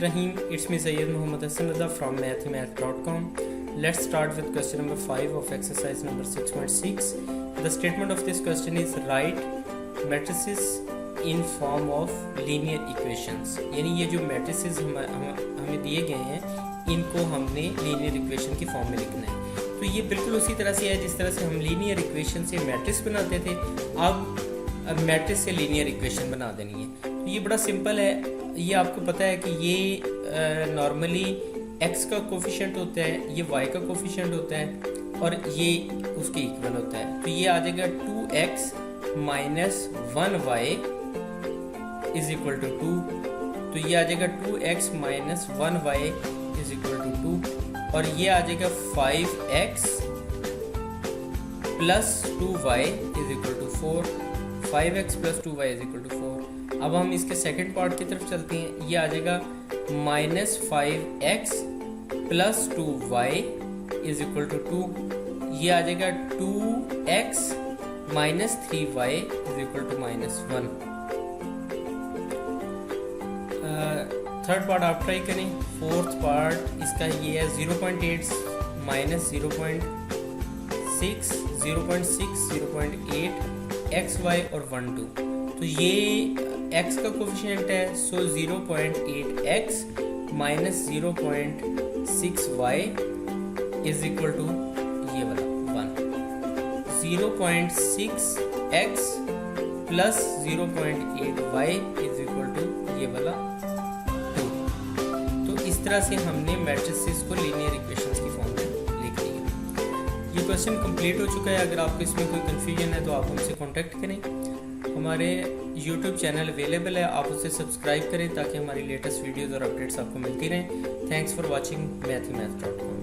Bismillahirrahmanirrahim. It's me Sayyid Muhammad Hassan from mathhimath.com. Let's start with question number 5 of exercise number 6.6. The statement of this question is write matrices in form of linear equations. यानी ये जो matrices हमें दिए गए हैं इनको हमने linear equation की फॉर्म में लिखना है. तो ये बिल्कुल उसी तरह से है जिस तरह से हम linear equation से matrix बनाते थे. अब मैट्रिक्स से लीनियर इक्वेशन बना देनी है. तो ये बड़ा सिंपल है. ये आपको पता है कि ये नॉर्मली x का कोफिशिएंट होता है, ये y का कोफिशिएंट होता है और ये उसके इक्वल होता है. तो ये आ जाएगा 2x minus 1y is equal to 2. तो ये आ जाएगा 2x minus 1y is equal to 2 और ये आ जाएगा 5x plus 2y is equal to 4. 5x plus 2y is equal to 4. अब हम इसके सेकंड पार्ट की तरफ चलते हैं. ये आ जाएगा minus 5x plus 2y is equal to 2. ये आ जाएगा 2x minus 3y is equal to minus 1. Third part आप ट्राई करें. फोर्थ पार्ट इसका ये है 0.8 माइनस 0.6 0.6 0.8 xy और 1 2. तो ये x का कोफिशिएंट है. So 0.8x minus 0.6y is equal to ये वाला 1. 0.6x plus 0.8y is equal to ये वाला 2. तो इस तरह से हमने मैट्रिसेस को लीनियर इक्वेशंस की फॉर्म में लिख लिया. ये क्वेश्चन कंप्लीट हो चुका है. अगर आपको इसमें कोई कन्फ्यूजन है तो आप हमसे कांटेक्ट करें. हमारे YouTube चैनल अवेलेबल है, आप उसे सब्सक्राइब करें ताकि हमारी लेटेस्ट वीडियोज़ और अपडेट्स आपको मिलती रहें. Thanks for watching mathhimath.com.